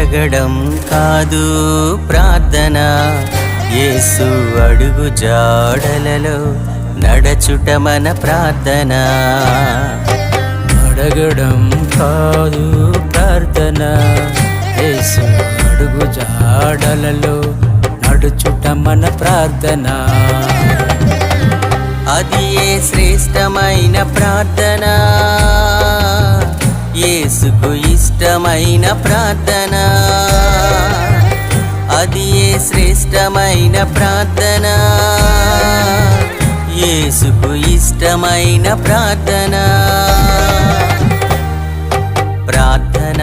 అడగడం కాదు ప్రార్థన, యేసు అడుగు జాడలలో నడచుట మన ప్రార్థన. అడగడం కాదు ప్రార్థన, యేసు అడుగు జాడలలో నడుచుట మన ప్రార్థన. అది ఏ శ్రేష్టమైన ప్రార్థన, యేసుకు ఇష్టమైన ప్రార్థన. అది ఏ శ్రేష్టమైన ప్రార్థన, యేసుకు ఇష్టమైన ప్రార్థన. ప్రార్థన